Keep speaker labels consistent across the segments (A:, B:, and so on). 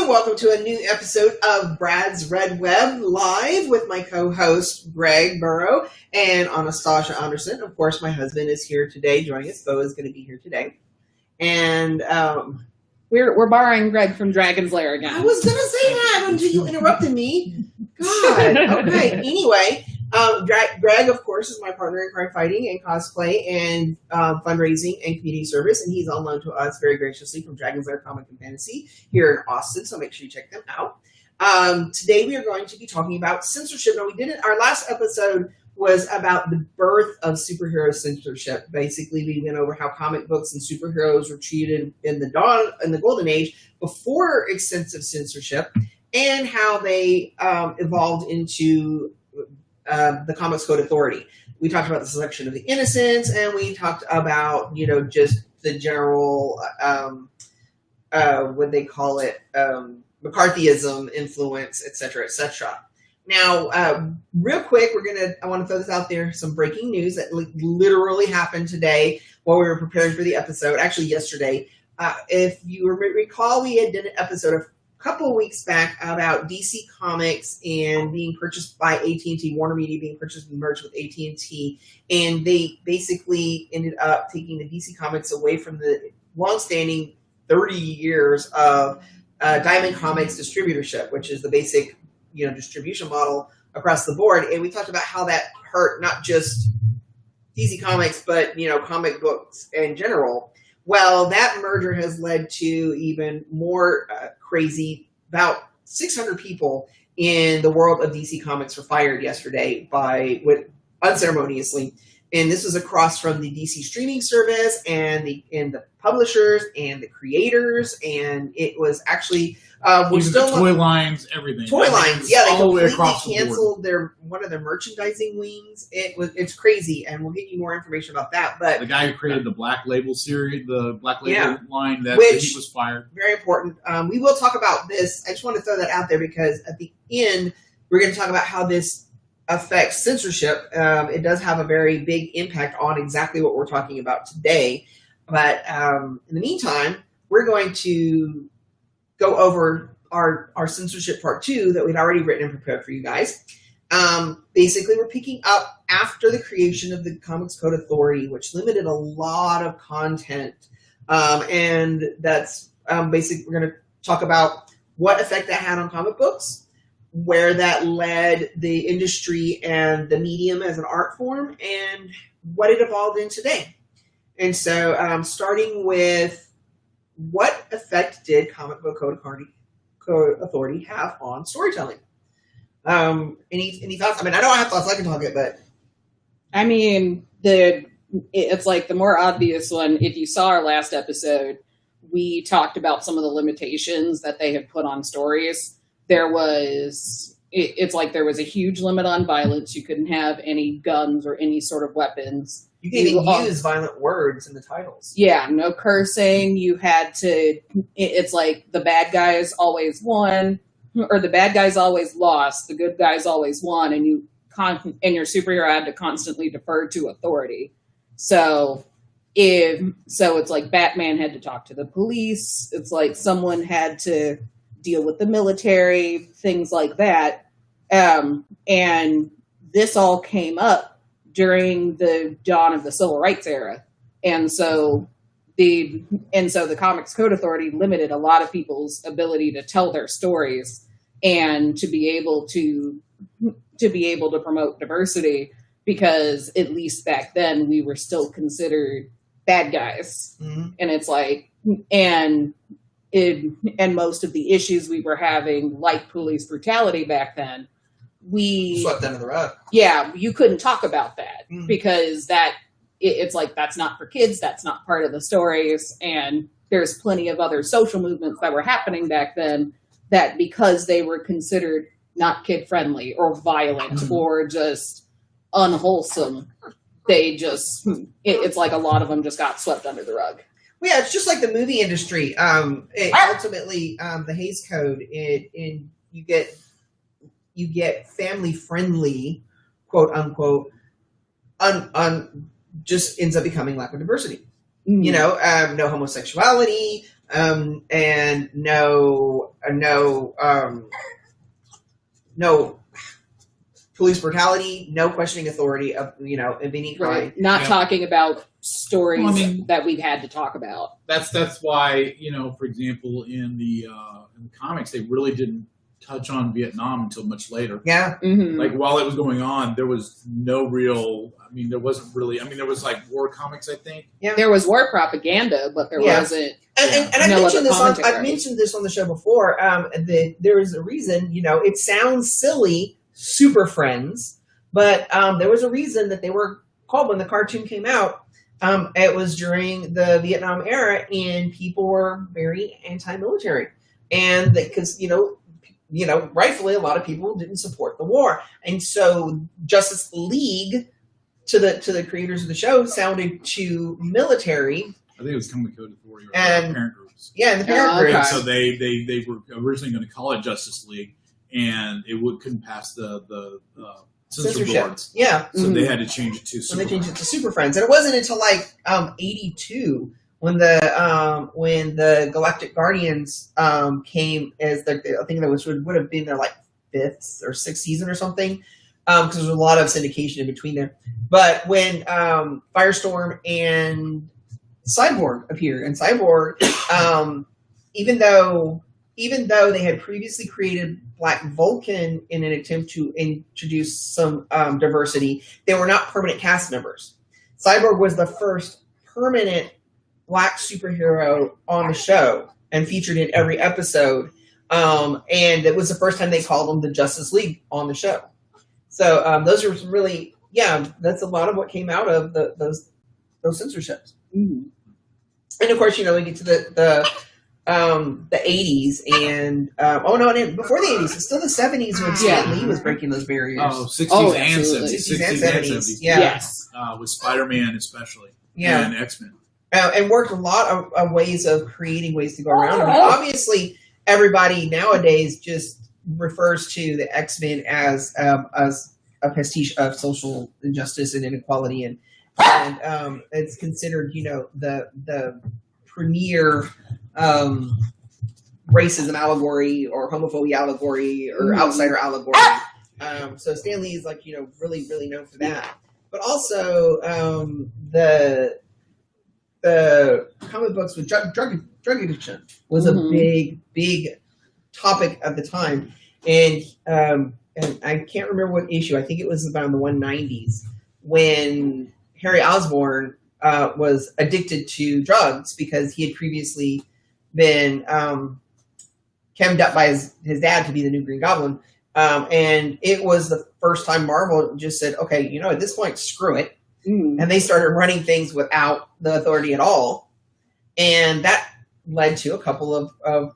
A: and welcome to a new episode of Brad's Red Web Live with my co-host Greg Burrow and Anastasia Anderson. Of course, my husband is here today joining us. Bo is going to be here today. And
B: we're borrowing Greg from Dragon's Lair again.
A: I was going to say that until you interrupted me. God. Okay. Anyway, Greg, of course, is my partner in crime fighting and cosplay and fundraising and community service, and he's on loan to us very graciously from Dragon's Lair Comic and Fantasy here in Austin, so make sure you check them out. Today we are going to be talking about censorship. Now, our last episode was about the birth of superhero censorship. Basically, we went over how comic books and superheroes were treated in the golden age before extensive censorship, and how they evolved into the Comics Code Authority. We talked about the selection of the innocents, and we talked about, just the general, what they call it, McCarthyism influence, et cetera, et cetera. Now, real quick, I want to throw this out there, some breaking news that literally happened today while we were preparing for the episode, actually yesterday. If you recall, we had done an episode a couple of weeks back about DC Comics and being purchased by AT&T, Warner Media being purchased and merged with AT&T, and they basically ended up taking the DC Comics away from the longstanding 30 years of Diamond Comics distributorship, which is the basic distribution model across the board. And we talked about how that hurt not just DC Comics, but comic books in general. Well, that merger has led to even more crazy. About 600 people in the world of DC Comics were fired yesterday unceremoniously. And this was across from the DC streaming service and the publishers and the creators. And it was actually
C: we're still the toy lines, everything.
A: Toy lines, yeah, they completely
C: the
A: canceled one of their merchandising wings. It's crazy, and we'll give you more information about that. But
C: the guy who created the Black Label series, the Black Label line, he was fired.
A: Very important. We will talk about this. I just want to throw that out there because at the end we're going to talk about how this affects censorship. It does have a very big impact on exactly what we're talking about today. But in the meantime, we're going to go over our censorship part 2 that we'd already written and prepared for you guys. Basically, we're picking up after the creation of the Comics Code Authority, which limited a lot of content. And that's basically, we're going to talk about what effect that had on comic books, where that led the industry and the medium as an art form, and what it evolved in today. And so starting with, what effect did Comic Book Code Authority have on storytelling? Any thoughts? I mean, I don't have thoughts. I can talk it, but
B: I mean, it's like the more obvious one. If you saw our last episode, we talked about some of the limitations that they had put on stories. It's like there was a huge limit on violence. You couldn't have any guns or any sort of weapons.
A: You can't even use violent words in the titles.
B: Yeah, no cursing. You had to, it's like the bad guys always won, or the bad guys always lost, the good guys always won, and your superhero had to constantly defer to authority. So it's like Batman had to talk to the police. It's like someone had to deal with the military, things like that. And this all came up during the dawn of the Civil Rights era. And so the Comics Code Authority limited a lot of people's ability to tell their stories and to be able to promote diversity, because at least back then we were still considered bad guys. Mm-hmm. And it's like, and most of the issues we were having, like police brutality back then, we
A: swept under the rug.
B: Yeah, you couldn't talk about that because it's like, that's not for kids. That's not part of the stories. And there's plenty of other social movements that were happening back then that, because they were considered not kid friendly or violent or just unwholesome, it's like a lot of them just got swept under the rug.
A: Well, yeah, it's just like the movie industry. Ultimately, the Hays Code, you get family-friendly, quote unquote, just ends up becoming lack of diversity. Mm-hmm. No homosexuality, and no police brutality, no questioning authority of any kind.
B: Right. Not talking about stories
C: Well, I mean,
B: that we've had to talk about.
C: That's why, for example, in the comics, they really didn't touch on Vietnam until much later.
A: Yeah.
B: Mm-hmm.
C: Like while it was going on, there was no real. There wasn't really. There was like war comics, I think.
A: Yeah.
B: There was war propaganda, but there wasn't.
A: And I mentioned this I've mentioned this on the show before. There is a reason. It sounds silly, Super Friends, but there was a reason that they were called when the cartoon came out. It was during the Vietnam era, and people were very anti-military, and because rightfully a lot of people didn't support the war, and so Justice League to the creators of the show sounded too military.
C: I think it was Comic Code Authority or
A: and
C: parent groups.
A: Yeah, and the parent groups.
C: And so they were originally going to call it Justice League, and it couldn't pass the censorship boards. Yeah, so they had to change it to Super.
A: They changed it to Super Friends, and it wasn't until like '82 when the Galactic Guardians came as I think that would have been their like 5th or 6th season or something, because there was a lot of syndication in between there. But when Firestorm and Cyborg appeared, and Cyborg, even though they had previously created Black Vulcan in an attempt to introduce some diversity, they were not permanent cast members. Cyborg was the first permanent Black superhero on the show and featured in every episode. And it was the first time they called them the Justice League on the show. So those are really, that's a lot of what came out of those censorships. Mm-hmm. And of course, we get to the 80s and before the 80s, it's still the 70s when Stan Lee was breaking those barriers.
C: 60s and 70s.
A: Yeah.
C: Yes. With Spider-Man especially.
A: Yeah.
C: And X-Men.
A: And worked a lot of ways of creating ways to go around. Obviously, everybody nowadays just refers to the X-Men as a pastiche of social injustice and inequality, and it's considered, the premier racism allegory or homophobia allegory or outsider allegory. So Stan Lee is really, really known for that. But also the comic books with drug addiction was a big topic of the time. And I can't remember what issue. I think it was about in the 190s when Harry Osborn was addicted to drugs because he had previously been chemmed up by his dad to be the new Green Goblin. And it was the first time Marvel just said, okay, at this point, screw it. And they started running things without the authority at all. And that led to a couple of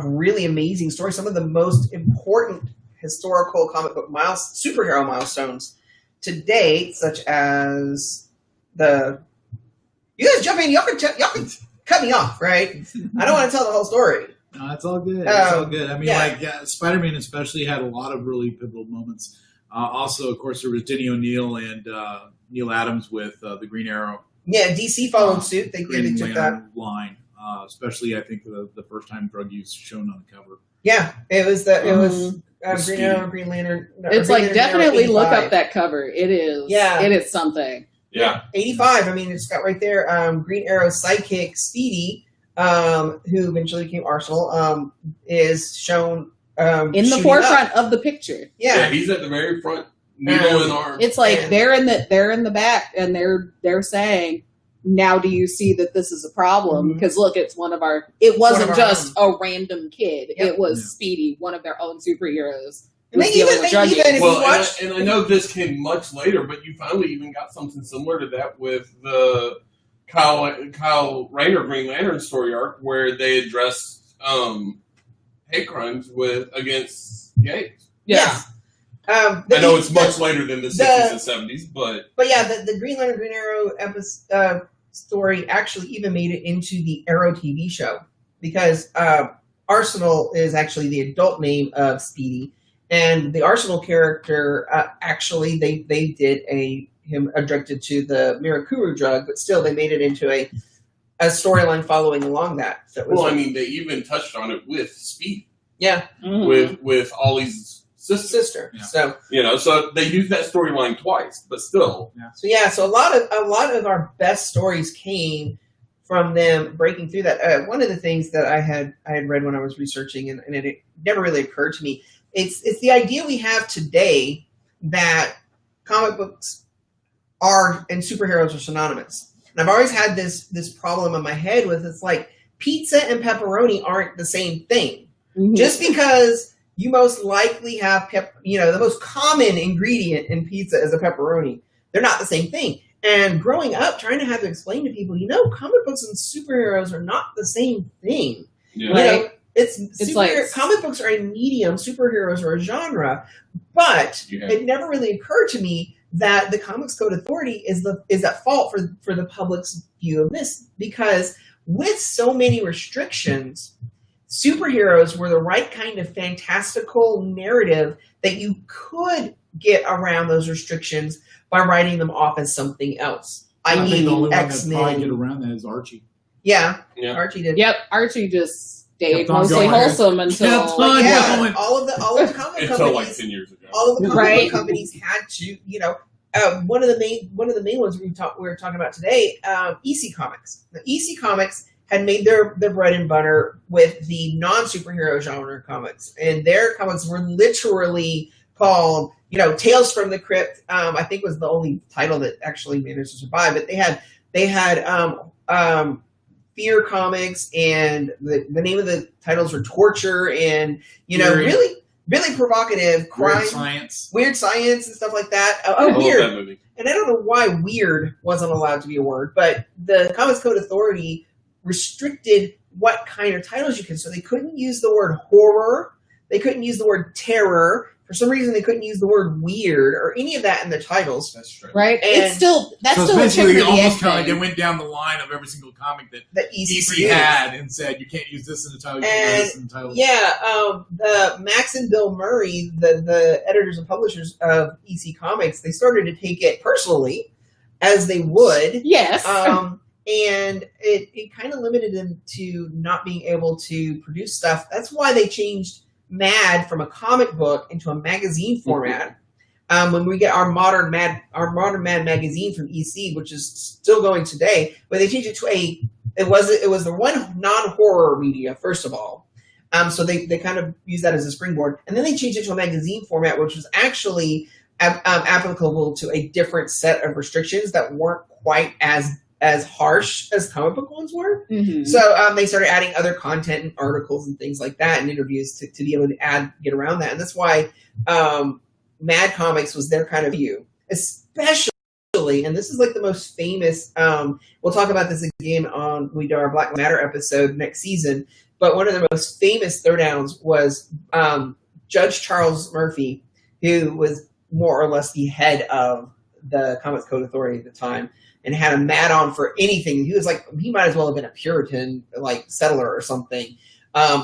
A: really amazing stories. Some of the most important historical comic book superhero milestones to date, such as you guys jump in, y'all can cut me off, right? I don't want to tell the whole story.
C: No, it's all good. It's all good. Spider-Man especially had a lot of really pivotal moments. Also, of course, there was Denny O'Neil and Neil Adams with the Green Arrow.
A: Yeah, DC followed suit. They took that
C: line, especially I think the first time drug use shown on the cover.
A: Yeah, it was Green Arrow, Green Lantern.
B: It's
A: Green
B: like definitely look up that cover. It is.
A: Yeah,
B: it is something.
D: Yeah,
A: 85. I mean, it's got right there. Green Arrow's sidekick Speedy, who eventually became Arsenal, is shown
B: in the forefront of the picture.
A: Yeah,
D: he's at the very front, needle in arm.
B: It's like they're in the back, and they're saying, "Now do you see that this is a problem? Because look, it's one of our. It wasn't just a random kid. Yep. It was Speedy, one of their own superheroes."
A: And
D: and I know this came much later, but you finally even got something similar to that with the Kyle Rayner Green Lantern story arc, where they addressed hate crimes against gays.
A: Yes.
D: I know it's much later than the 60s and 70s, but
A: yeah, the Green Lantern Green Arrow episode story actually even made it into the Arrow TV show because Arsenal is actually the adult name of Speedy. And the Arsenal character, actually, they did him addicted to the Mirakuru drug, but still they made it into a storyline following along that. So
D: Well, I mean, they even touched on it with Speed,
A: yeah,
D: with Ollie's sister.
A: sister.
C: Yeah.
D: So they used that storyline twice, but still.
A: So a lot of our best stories came from them breaking through that. One of the things that I had read when I was researching, and it never really occurred to me, it's the idea we have today that comic books and superheroes are synonymous. And I've always had this problem in my head with, it's like pizza and pepperoni aren't the same thing.
B: Mm-hmm.
A: Just because you most likely have the most common ingredient in pizza is a pepperoni, they're not the same thing. And growing up, trying to have to explain to people, comic books and superheroes are not the same thing.
D: Yeah.
A: Like, it's
B: like
A: comic books are a medium, superheroes are a genre, but it never really occurred to me that the Comics Code Authority is at fault for the public's view of this, because with so many restrictions, superheroes were the right kind of fantastical narrative that you could get around those restrictions by writing them off as something else.
C: I think the only one that
A: X-Men.
C: probably get around that is Archie.
A: Yeah,
D: Yeah.
A: Archie did.
B: Yep, Archie just stayed
C: Kept on
B: mostly
C: going.
B: wholesome until
C: Kept on
A: Yeah,
C: going.
A: all of the comic
D: Until
A: companies,
D: like 10 years ago.
A: all of the comic
B: Right.
A: book companies had to, one of the main ones we were talking about today, EC Comics. The EC Comics had made their bread and butter with the non-superhero genre comics, and their comics were literally called, Tales from the Crypt. I think was the only title that actually managed to survive. But they had Fear Comics, and the name of the titles were Torture, and
C: Fury.
A: really really provocative crime, weird science and stuff like that.
D: I love
A: Weird.
D: that movie.
A: And I don't know why weird wasn't allowed to be a word, but the Comics Code Authority restricted what kind of titles you could. So they couldn't use the word horror. They couldn't use the word terror. For some reason, they couldn't use the word weird or any of that in their titles.
D: That's true.
B: right. That's
C: So
B: still a
C: essentially,
B: chicken or the egg
C: almost kind of like
B: thing.
C: they went down the line of every single comic that
A: The EC
C: DC had and said, you can't use this in the title, you can't use this in the title.
A: Yeah, the Max and Bill Murray, the editors and publishers of EC Comics, they started to take it personally, as they would.
B: Yes.
A: And it kind of limited them to not being able to produce stuff. That's why they changed Mad from a comic book into a magazine format. When we get our modern Mad magazine from EC, which is still going today, but they changed it to it was the one non-horror media, first of all. So they kind of used that as a springboard, and then they changed it to a magazine format, which was actually applicable to a different set of restrictions that weren't quite as harsh as comic book ones were.
B: Mm-hmm.
A: So they started adding other content and articles and things like that and interviews to be able to get around that. And that's why Mad Comics was their kind of view, especially, and this is like the most famous, we'll talk about this again when we do our Black Matter episode next season, but one of the most famous throwdowns was Judge Charles Murphy, who was more or less the head of the Comics Code Authority at the time, and had a mat on for anything. He might as well have been a Puritan, like settler or something,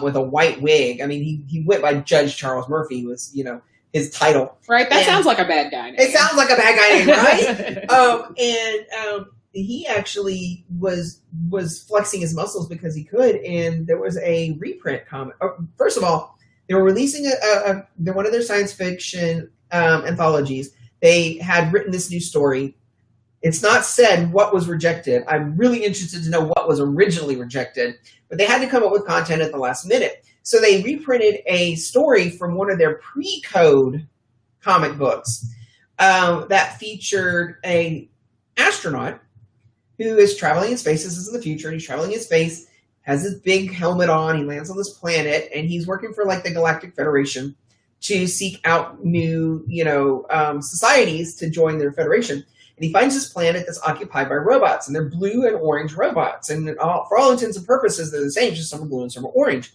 A: with a white wig. I mean, he went by Judge Charles Murphy was, his title.
B: Right. That
A: And
B: sounds like a bad guy name.
A: It sounds like a bad guy name, right? He actually was flexing his muscles because he could, and there was a reprint comic. First of all, they were releasing one of their science fiction anthologies. They had written this new story. It's not said what was rejected. I'm really interested to know what was originally rejected, but they had to come up with content at the last minute. So they reprinted a story from one of their pre-code comic books that featured an astronaut who is traveling in space. This is in the future. He's traveling in space, has his big helmet on. He lands on this planet, and he's working for like the Galactic Federation to seek out new, societies to join their federation. And he finds this planet that's occupied by robots, and they're blue and orange robots. And for all intents and purposes, they're the same, just some are blue and some are orange.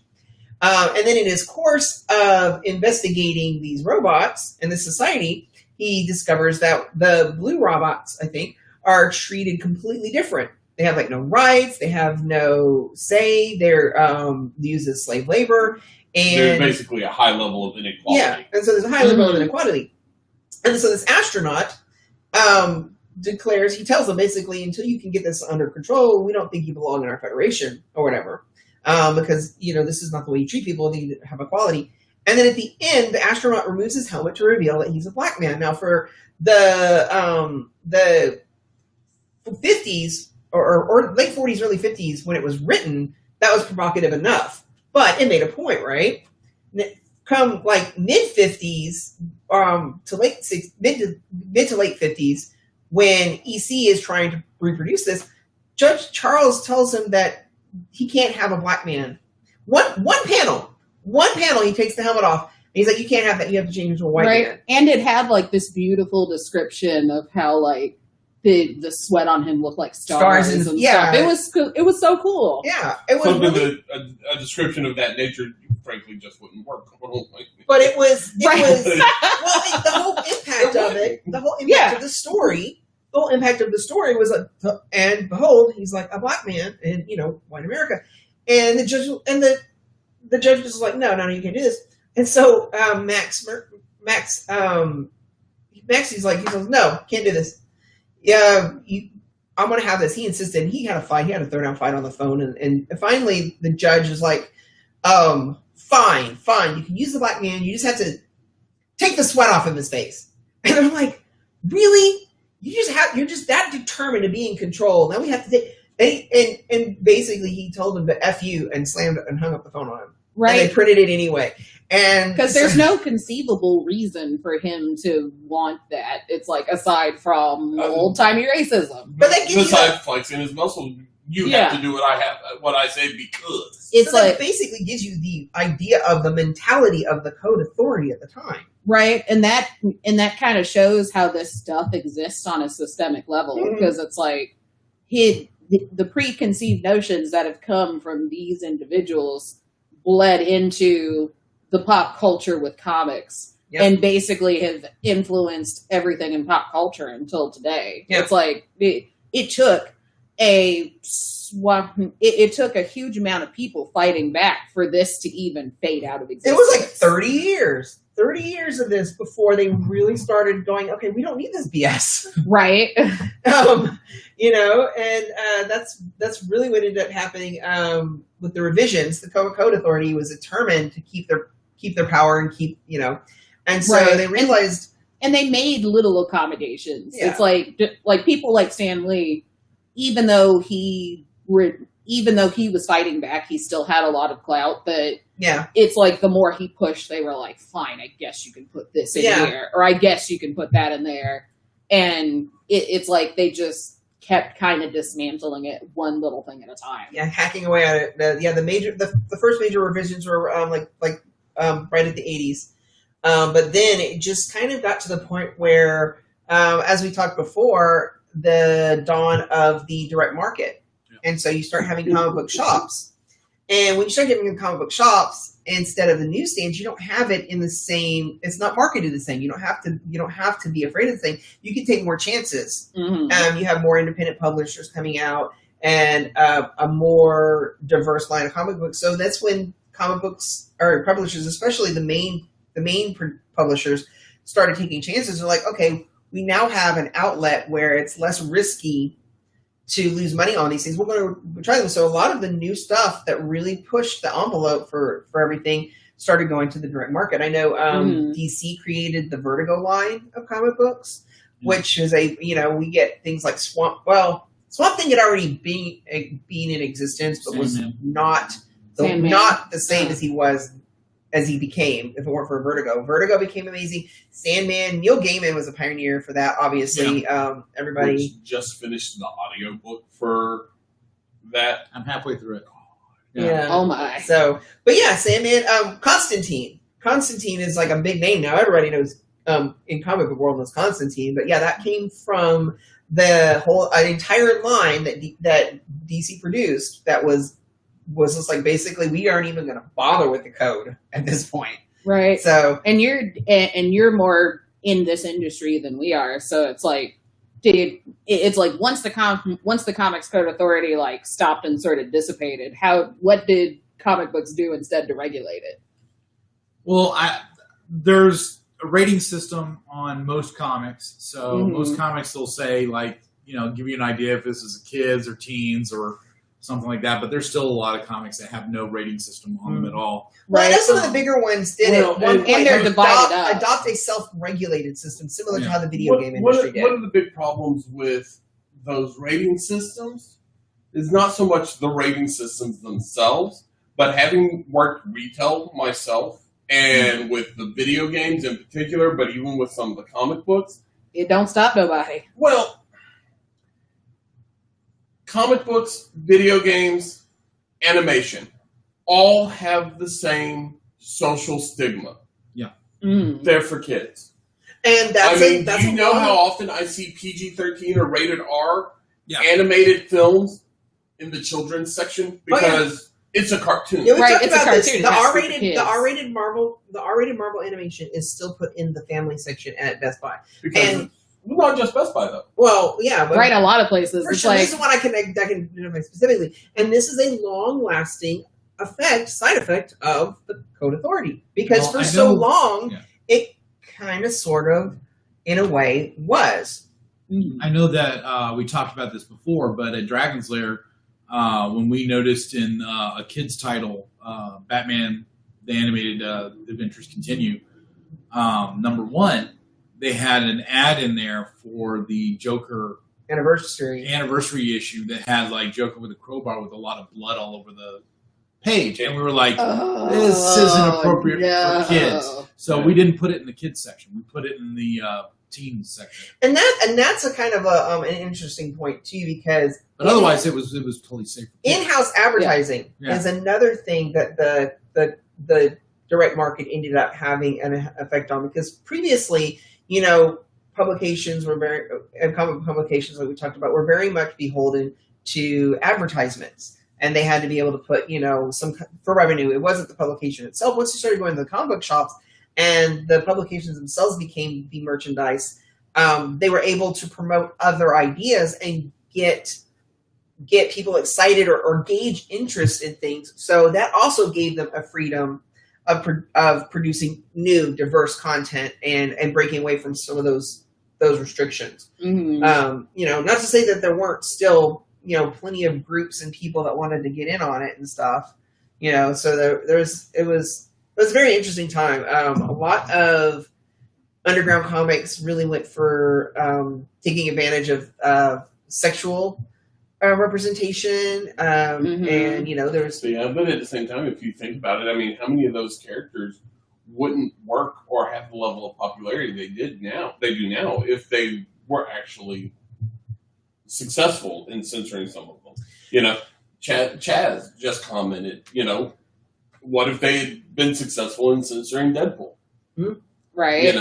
A: And then in his course of investigating these robots and this society, he discovers that the blue robots, I think, are treated completely different. They have no rights. They have no say. They're used as slave labor. And
D: there's basically a high level of inequality.
A: Yeah, and so there's a high level of inequality. And so this astronaut declares, he tells them basically, until you can get this under control, we don't think you belong in our federation or whatever. Because, this is not the way you treat people. They need to have equality. And then at the end, the astronaut removes his helmet to reveal that he's a black man. Now, for the 50s or late 40s, early 50s, when it was written, that was provocative enough. But it made a point, right? Come like mid 50s to mid to late 50s, when EC is trying to reproduce this, Judge Charles tells him that he can't have a black man. One panel, he takes the helmet off. And he's like, you can't have that. You have to change it to a white man.
B: And it had like this beautiful description of how like the sweat on him looked like stars and stuff. It was so cool.
A: Yeah, it was
D: something
A: really,
D: a description of that nature, frankly, just wouldn't work.
A: But it was
B: Right.
A: the whole impact of it, the whole impact of the story. The whole impact of the story was like, and behold, he's like a black man in white America, and the judge was like, no, you can't do this. And so Max, he says, no, can't do this. Yeah, I'm going to have this. He insisted. He had a fight. He had a throwdown fight on the phone, and finally the judge is like, fine, you can use the black man. You just have to take the sweat off of his face. And I'm like, really? You're just that determined to be in control. Now we have to take, and basically he told him to F you and slammed and hung up the phone on him.
B: Right.
A: And they printed it anyway. And
B: because there's no conceivable reason for him to want that. It's like, aside from old-timey racism.
A: But they give
D: besides flexing his muscle, you have to do what I say because.
B: It's
A: so
B: like,
A: that basically gives you the idea of the mentality of the code authority at the time.
B: right, and that kind of shows how this stuff exists on a systemic level, because it's like the preconceived notions that have come from these individuals bled into the pop culture with comics, and basically have influenced everything in pop culture until today. It's like it took it took a huge amount of people fighting back for this to even fade out of existence.
A: It was like 30 years. 30 years of this before they really started going, okay, we don't need this BS.
B: Right.
A: And that's really what ended up happening with the revisions. The Code Authority was determined to keep their power and and so they realized.
B: And they made little accommodations.
A: Yeah.
B: It's like people like Stan Lee, even though he was fighting back, he still had a lot of clout, but it's like the more he pushed, they were like, fine, I guess you can put this in here, or I guess you can put that in there. And it's like they just kept kind of dismantling it one little thing at a time.
A: Yeah, hacking away at it. The first major revisions were right at the 80s. But then it just kind of got to the point where, as we talked before, the dawn of the direct market. And so you start having comic book shops. And when you start having comic book shops, instead of the newsstands, you don't have it in the same, it's not marketed the same. You don't have to be afraid of the same. You can take more chances.
B: Mm-hmm.
A: You have more independent publishers coming out and a more diverse line of comic books. So that's when comic books, or publishers, especially the main publishers, started taking chances. They're like, okay, we now have an outlet where it's less risky to lose money on these things. We're going to try them. So a lot of the new stuff that really pushed the envelope for everything started going to the direct market. I know DC created the Vertigo line of comic books, which is we get things like Swamp Thing had already been in existence, but was not the same as he became, if it weren't for Vertigo. Vertigo became amazing. Sandman, Neil Gaiman was a pioneer for that, obviously. Everybody
D: Which just finished the audiobook for that.
C: I'm halfway through it.
A: Yeah.
B: Oh my.
A: So, but yeah, Sandman, Constantine. Constantine is like a big name now. Everybody knows, in comic book world knows Constantine. But yeah, that came from an entire line that DC produced that was just like, basically, we aren't even going to bother with the code at this point.
B: Right.
A: So,
B: and you're more in this industry than we are. So it's like, dude, it's like once the Comics Code Authority like stopped and sort of dissipated, what did comic books do instead to regulate it?
C: Well, there's a rating system on most comics. So
B: Mhm.
C: most comics will say, like, give you an idea if this is kids or teens or something like that. But there's still a lot of comics that have no rating system on them at all.
A: Well, I know some of the
C: Um,
A: bigger ones did
D: well,
A: at one
D: and
A: point
B: they're divided up.
A: adopt a self-regulated system similar to
C: Yeah.
A: how the video game industry did.
D: One of the big problems with those rating systems is not so much the rating systems themselves, but having worked retail myself and with the video games in particular, but even with some of the comic books.
B: It don't stop nobody.
D: Well, comic books, video games, animation all have the same social stigma.
B: Mm.
D: They're for kids.
A: And that's
D: I mean,
A: that's
D: do you
A: a
D: know
A: lot
D: how
A: of-
D: often I see PG-13 or rated R
C: Yeah.
D: animated films in the children's section because it's a cartoon.
A: Yeah, we
B: Right,
A: talked
B: it's a
A: about this.
B: cartoon.
A: The
B: It has to be for
A: R-rated,
B: kids.
A: the R-rated Marvel animation is still put in the family section at Best Buy.
D: Because
A: and-
D: well, not just Best Buy though.
A: Well, yeah, but
B: Right, a lot of places.
A: for
B: It's
A: sure,
B: like,
A: this is one I can identify specifically, and this is a long-lasting side effect of the Code Authority because
C: Well,
A: for
C: I
A: so
C: know-
A: long
C: yeah.
A: it kind of, sort of, in a way, was.
C: I know that we talked about this before, but at Dragon's Lair, when we noticed in a kid's title, Batman, the Animated Adventures Continue, #1, they had an ad in there for the Joker anniversary issue that had like Joker with a crowbar with a lot of blood all over the page, and we were like, this isn't appropriate for kids. So we didn't put it in the kids section. We put it in the teens section.
A: And that's a kind of an interesting point too, because
C: But otherwise, it was totally safe. For kids.
A: in-house advertising
C: Yeah.
A: is another thing that the direct market ended up having an effect on, because previously, publications were comic publications that we talked about were very much beholden to advertisements, and they had to be able to put some for revenue. It wasn't the publication itself. Once you started going to the comic book shops and the publications themselves became the merchandise, they were able to promote other ideas and get people excited or gauge interest in things. So that also gave them a freedom of producing new, diverse content and breaking away from some of those restrictions.
B: Mhm.
A: Not to say that there weren't still plenty of groups and people that wanted to get in on it and stuff. So it was a very interesting time. A lot of underground comics really went for taking advantage of sexual representation, and there's
D: So yeah, but at the same time, if you think about it, I mean, how many of those characters wouldn't work or have the level of popularity they do now if they were actually successful in censoring some of them? Chaz just commented, what if they had been successful in censoring Deadpool?
B: Right.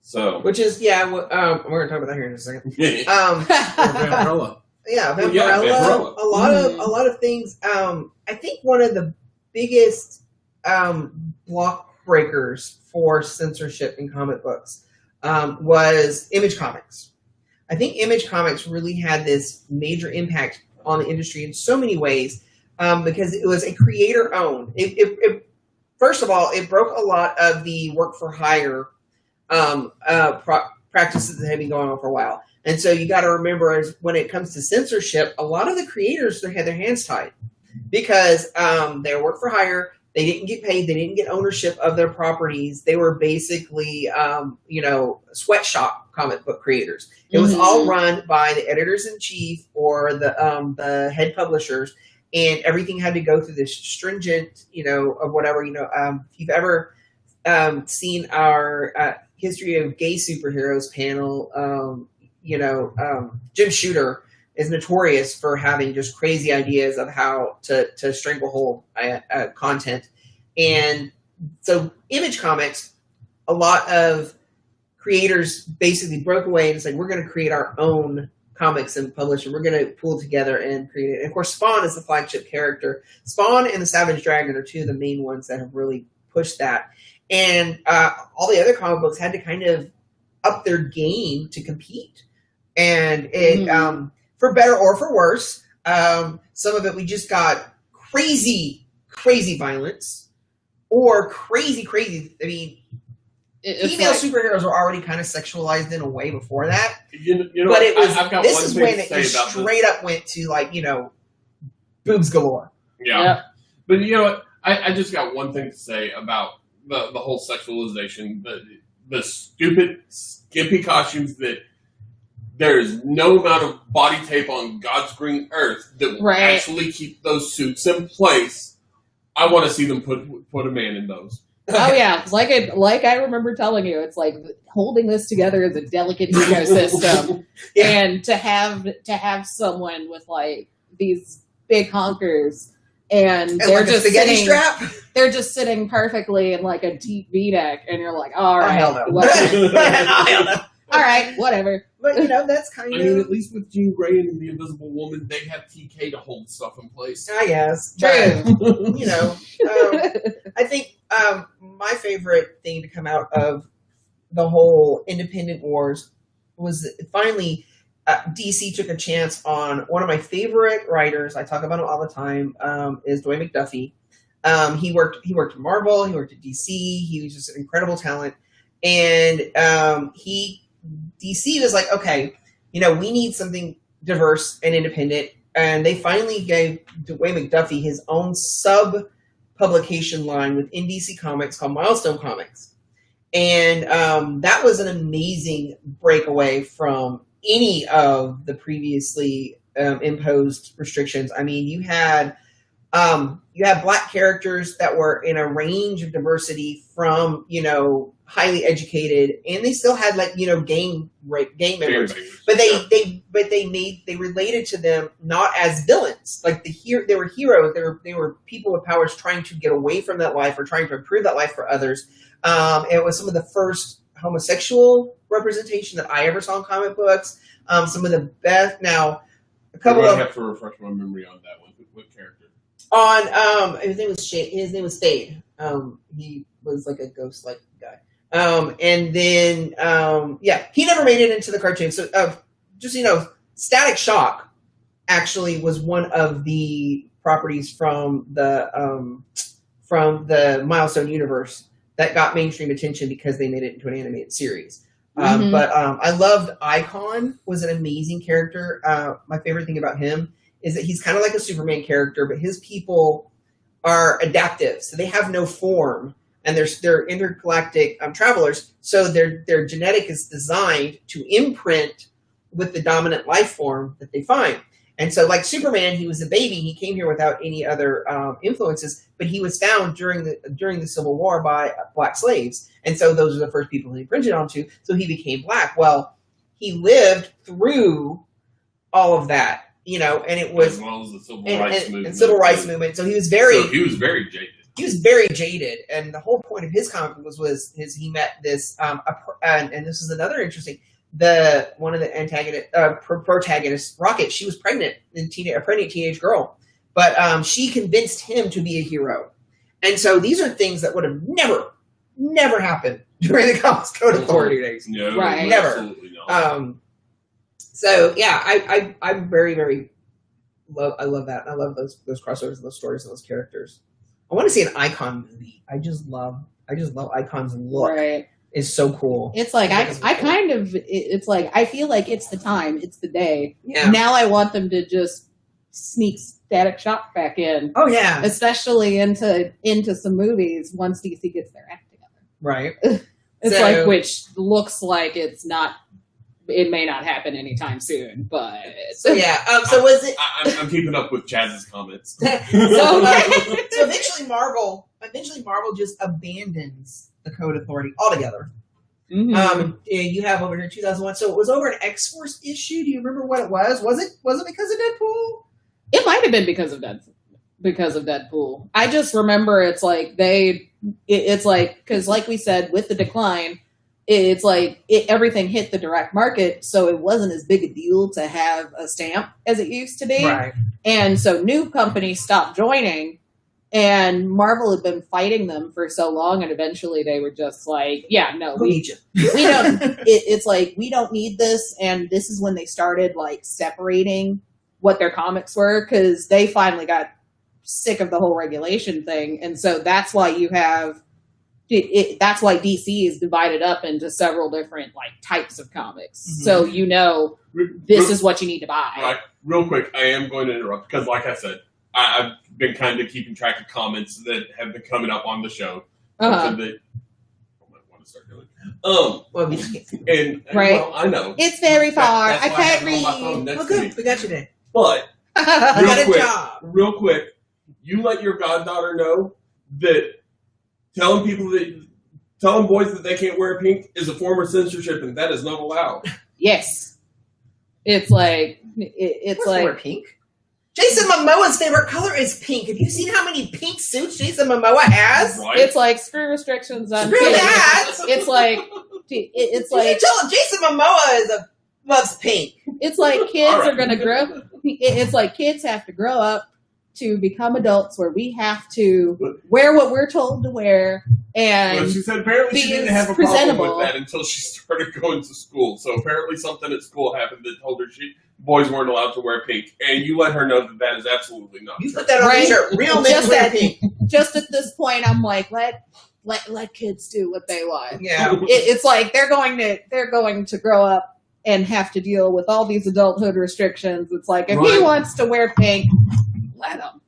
D: So
A: which is we're gonna talk about that here in a second.
C: Or Vampirella.
A: Yeah,
D: Well, yeah,
A: Vampirella.
D: Vampirella.
A: A lot of things. I think one of the biggest block breakers for censorship in comic books was Image Comics. I think Image Comics really had this major impact on the industry in so many ways, because it was a creator-owned. It first of all, it broke a lot of the work-for-hire practices that had been going on for a while. And so you got to remember, when it comes to censorship, a lot of the creators had their hands tied because they work for hire. They didn't get paid. They didn't get ownership of their properties. They were basically, sweatshop comic book creators. It was all run by the editors-in-chief or the head publishers, and everything had to go through this stringent, of whatever, if you've ever seen our History of Gay Superheroes panel, Jim Shooter is notorious for having just crazy ideas of how to stranglehold content. And so Image Comics, a lot of creators basically broke away and said, we're going to create our own comics and publish them. We're going to pull together and create it. And of course, Spawn is the flagship character. Spawn and the Savage Dragon are two of the main ones that have really pushed that. And all the other comic books had to kind of up their game to compete. And it, for better or for worse, some of it we just got crazy violence or crazy. I mean,
B: it's
A: female
B: like,
A: superheroes were already kind of sexualized in a way before that.
D: You know,
A: But it was
D: I've got
A: this
D: one
A: is
D: thing
A: when
D: to
A: it
D: say about
A: straight up went to like, boobs galore.
D: this. Yeah.
B: yep.
D: But you know what? I just got one thing to say about the whole sexualization, the stupid, skimpy costumes that there is no amount of body tape on God's green earth that will
B: Right.
D: actually keep those suits in place. I want to see them put a man in those.
B: Oh yeah, like I remember telling you, it's like holding this together is a delicate ecosystem,
A: Yeah.
B: and to have someone with like these big honkers, and
A: And
B: they're
A: like a
B: just
A: spaghetti
B: sitting,
A: strap.
B: they're just sitting perfectly in like a deep V-neck, and you're like, all
A: Oh,
B: right,
A: hell no.
B: whatever.
A: Hell no.
B: All right, whatever.
A: But that's kind
D: I mean,
A: of,
D: at least with Jean Grey and the Invisible Woman, they have TK to hold stuff in place.
A: I guess.
B: True.
A: But, I think my favorite thing to come out of the whole Independent Wars was that finally DC took a chance on one of my favorite writers. I talk about him all the time. Is Dwayne McDuffie. He worked at Marvel. He worked at DC. He was just an incredible talent, and DC was like, okay, we need something diverse and independent, and they finally gave Dwayne McDuffie his own sub-publication line within DC Comics called Milestone Comics. And that was an amazing breakaway from any of the previously imposed restrictions. I mean, you had Black characters that were in a range of diversity from, highly educated, and they still had game members. But they related to them not as villains. Like they were heroes. They were people with powers trying to get away from that life or trying to improve that life for others. It was some of the first homosexual representation that I ever saw in comic books. Some of the best. Now, a couple
D: I
A: of
D: have to refresh my memory on that one. What character?
A: on his name was Fade. He was like a ghost-like guy. And then he never made it into the cartoon. So just Static Shock actually was one of the properties from the Milestone universe that got mainstream attention because they made it into an animated series. But I loved Icon. Was an amazing character. My favorite thing about him is that he's kind of like a Superman character, but his people are adaptive, so they have no form, and they're intergalactic travelers. So their genetic is designed to imprint with the dominant life form that they find. And so, like Superman, he was a baby. He came here without any other influences, but he was found during the Civil War by Black slaves, and so those are the first people he imprinted onto. So he became Black. Well, he lived through all of that, and it was
D: as well as the Civil Rights movement.
A: And Civil Rights movement. So he was very
D: jaded.
A: He was very jaded, and the whole point of his comic was he met this and this is another interesting. One of the protagonists, Rocket, she was pregnant, a pregnant teenage girl, but she convinced him to be a hero, and so these are things that would have never happened during the Comics Code Authority days.
D: No,
B: Right.
A: Never.
D: Absolutely not.
A: So yeah, I'm very very I love that. I love those crossovers and those stories and those characters. I want to see an Icon movie. I just love Icon's look.
B: Right.
A: It's so cool.
B: It's like it's like I feel like it's the time, it's the day.
A: Yeah.
B: Now I want them to just sneak Static Shock back in,
A: Oh yeah.
B: especially into some movies once DC gets their act together.
A: Right.
B: It's
A: So-
B: like, which looks like it may not happen anytime soon, but
A: So yeah. So was it?
D: I'm keeping up with Chaz's comments.
A: So eventually Marvel just abandons the Code Authority altogether.
B: Mhm.
A: You have over here 2001. So it was over an X-Force issue. Do you remember what it was? Was it because of Deadpool?
B: It might have been because of Deadpool. I just remember it's like because like we said, with the decline, it's like everything hit the direct market, so it wasn't as big a deal to have a stamp as it used to be.
A: Right.
B: And so new companies stopped joining, and Marvel had been fighting them for so long, and eventually they were just like, yeah, no,
A: Who
B: we
A: needs you?
B: don't it's like, we don't need this. And this is when they started like separating what their comics were, because they finally got sick of the whole regulation thing. And so that's why you have that's why DC is divided up into several different like types of comics.
A: Mhm.
B: So you know this is what you need to buy.
D: Right. Real quick, I am going to interrupt because, like I said, I've been kind of keeping track of comments that have been coming up on the show.
B: Uh-huh.
D: Something that I might want to start doing.
A: Well, you can't.
D: And
B: Right.
D: well, I know.
B: It's very far.
D: That's
B: I
D: why
B: can't
D: have it on my
B: read.
D: phone next
A: Well,
D: to me.
A: good. We got you then.
D: But
A: You
D: Real
A: got a
D: quick.
A: job.
D: real quick, you let your goddaughter know that telling boys that they can't wear pink is a form of censorship, and that is not allowed.
B: Yes. It's like it's
A: What's the
B: like
A: word pink? Jason Momoa's favorite color is pink. Have you seen how many pink suits Jason Momoa has?
D: Right?
B: it's like screw restrictions on
A: Screw
B: kids.
A: that!
B: It's like it's
A: You
B: like
A: should tell him Jason Momoa loves pink.
B: it's like kids
D: All right.
B: are gonna grow. It's like kids have to grow up to become adults, where we have to wear what we're told to wear,
D: Well,
B: and
D: she said apparently she
B: be
D: didn't have a problem
B: presentable.
D: with that until she started going to school. So apparently something at school happened that told her boys weren't allowed to wear pink, and you let her know that is absolutely not
A: You
D: true.
A: put that on
B: Right.
A: your shirt. Real men
B: Just
A: wear
B: that-
A: pink.
B: just at this point, I'm like, let kids do what they want.
A: Yeah.
B: It's like they're going to grow up and have to deal with all these adulthood restrictions. It's like if he
C: Right.
B: wants to wear pink, let him.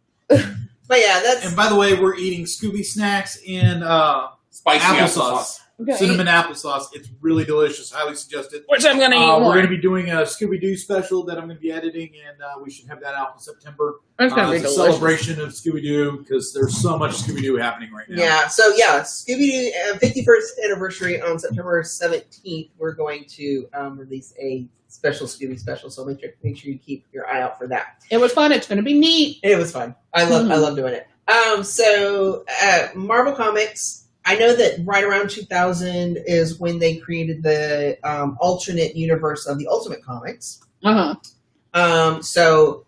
A: But yeah, that's
C: And by the way, we're eating Scooby snacks and
D: Spicy
C: applesauce. Cinnamon applesauce. It's really delicious. Highly suggested.
B: Which I'm going to eat
C: We're
B: more.
C: going to be doing a Scooby Doo special that I'm going to be editing, and we should have that out in September.
B: It's going to be
C: It's a
B: delicious.
C: celebration of Scooby Doo because there's so much Scooby Doo happening right now.
A: yeah. So yeah, Scooby-Doo 51st anniversary on September 17th. We're going to release a special Scooby special. So make sure you keep your eye out for that.
B: It was fun. It's going to be neat.
A: It was fun. I love doing it. So Marvel Comics. I know that right around 2000 is when they created the alternate universe of the Ultimate Comics. So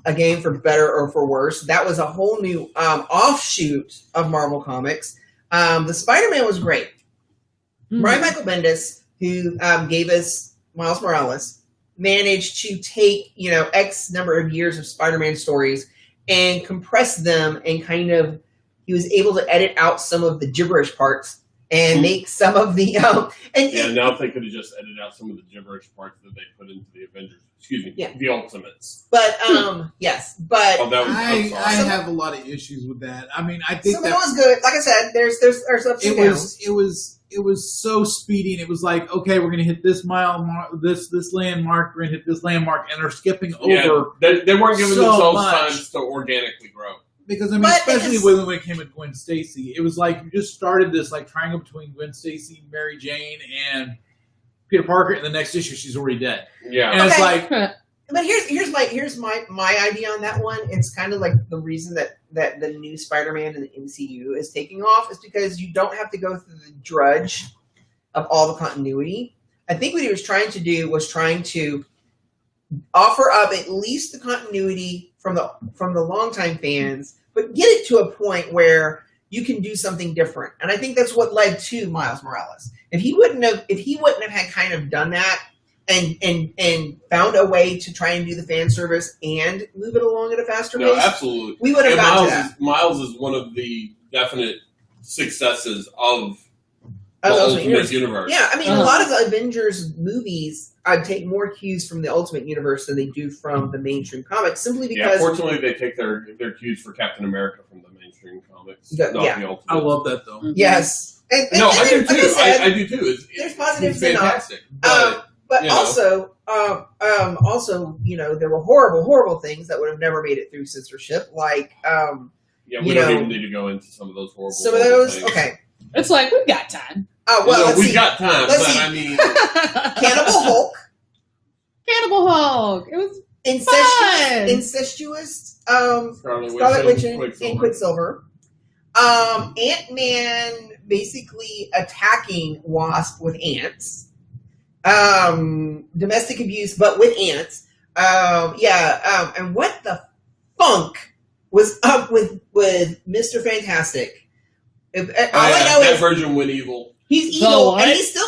A: again, for better or for worse, that was a whole new offshoot of Marvel Comics. The Spider-Man was great. Brian Michael Bendis, who gave us Miles Morales, managed to take X number of years of Spider-Man stories and compress them, and he was able to edit out some of the gibberish parts and make some of the
D: Yeah, now if they could have just edited out some of the gibberish parts that they put into the Avengers, the Ultimates.
A: But yes, but
D: Oh, that was
C: I have a lot of issues with that. I mean, I think
A: some of
C: that
A: it was good. Like I said, there's ups and downs.
C: it was so speedy, and it was like, okay, we're gonna hit this this landmark, we're gonna hit this landmark, and they're skipping over
D: They weren't giving
C: so
D: themselves
C: much.
D: time to organically grow.
C: because I mean,
A: But
C: especially
A: it's-
C: when it came with Gwen Stacy, it was like you just started this like triangle between Gwen Stacy, Mary Jane, and Peter Parker, and the next issue she's already dead,
D: Yeah.
C: and it's
A: Okay.
C: like,
A: But here's my idea on that one. It's kind of like the reason that the new Spider-Man in the MCU is taking off is because you don't have to go through the drudge of all the continuity. I think what he was trying to do was trying to offer up at least the continuity from the longtime fans, but get it to a point where you can do something different. And I think that's what led to Miles Morales. If he wouldn't have had kind of done that and found a way to try and do the fan service and move it along at a faster
D: No,
A: pace,
D: absolutely.
A: we would have
D: And
A: gotten to that.
D: Miles is one of the definite successes of the
A: Of
D: Ultimate
A: Ultimate
D: Universe.
A: Yeah, I mean,
B: Uh-huh.
A: a lot of the Avengers movies take more cues from the Ultimate Universe than they do from the mainstream comics, simply
D: Yeah,
A: because
D: fortunately, they take their cues for Captain America from the mainstream comics, not
A: Yeah.
D: the Ultimate.
C: I love that though.
A: yes, and
D: No, I do
A: like
D: too.
A: said,
D: I do too.
A: there's positives
D: It's
A: and not.
D: fantastic. But
A: But
D: you know.
A: also, there were horrible things that would have never made it through censorship, like
D: yeah, we
A: you
D: don't
A: know,
D: even need to go into some of those horrible.
A: some of those.
D: things.
A: Okay,
B: It's like we've got time.
A: well, let's
D: we
A: see.
D: got time,
A: Let's
D: but
A: see.
D: I mean,
A: Cannibal Hulk,
B: Cannibal Hulk. It was fun.
A: incestuous
D: Scarlet
A: Scarlet Witch and
D: Quicksilver.
A: Quicksilver. Ant-Man basically attacking Wasp with ants. Domestic abuse, but with ants. And what the funk was up with Mr. Fantastic? All I know
D: that
A: is
D: version went evil.
A: he's
B: The
A: evil,
B: what?
A: and he's still.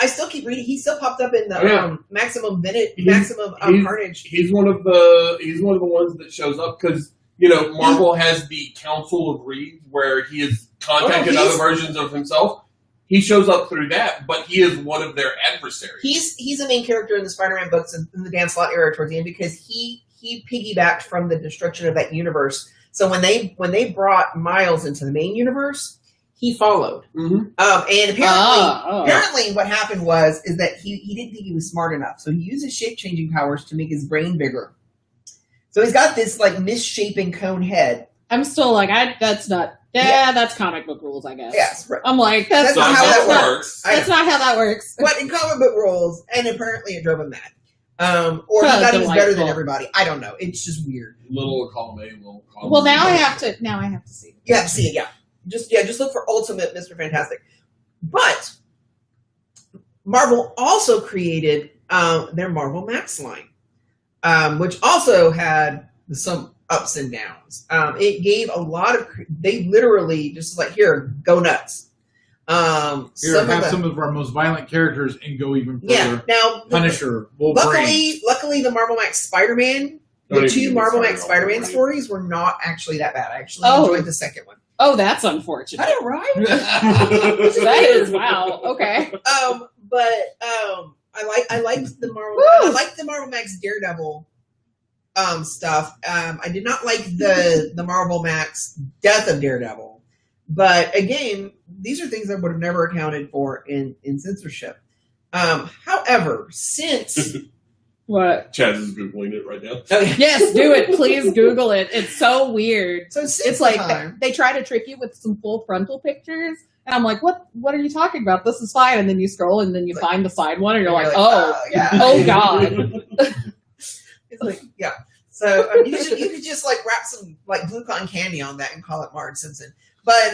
A: I still keep reading. He still popped up in the
D: Yeah.
A: Maximum
D: He's-
A: Maximum
D: he's-
A: Carnage.
D: He's one of the ones that shows up because Marvel has the Council of Reeds where he has contacted other versions of himself. He shows up through that, but he is one of their adversaries.
A: He's a main character in the Spider-Man books in the Dan Slott era towards the end because he piggybacked from the destruction of that universe. So when they brought Miles into the main universe, he followed.
D: Mm-hmm.
A: And apparently what happened is that he didn't think he was smart enough. So he used his shape-changing powers to make his brain bigger. So he's got this like misshapen cone head.
B: I'm still like, that's not. Yeah, that's comic book rules, I guess.
A: Yes, right.
B: I'm like, that's
A: not how that works.
B: That's not how that works.
A: But in comic book rules, and apparently it drove him mad. Or he thought he was better than everybody. I don't know. It's just weird.
D: Little column A, little column
B: Well,
D: B.
B: now I have to see.
A: You have to see it, yeah. Just look for Ultimate Mr. Fantastic. But Marvel also created their Marvel Max line, which also had some ups and downs. It gave a lot of. They literally just like, here, go nuts.
C: Some of our most violent characters and go even further.
A: Yeah. Now,
C: Punisher, Wolverine.
A: Luckily, the Marvel Max Spider-Man, the two Marvel Max Spider-Man stories were not actually that bad. I actually enjoyed the second one.
B: Oh, that's unfortunate.
A: I know, right?
B: That is wow. Okay.
A: I liked the Marvel. I liked the Marvel Max Daredevil stuff. I did not like the Marvel Max Death of Daredevil. But again, these are things I would have never accounted for in censorship. However, since
B: what?
D: Chaz is Googling it right now.
B: Yes, do it. Please Google it. It's so weird.
A: So since
B: it's like they try to trick you with some full frontal pictures. And I'm like, what are you talking about? This is fine. And then you scroll and then you find the side one and you're like, oh God.
A: It's like, yeah. So you could just like wrap some like blue cotton candy on that and call it Marge Simpson. But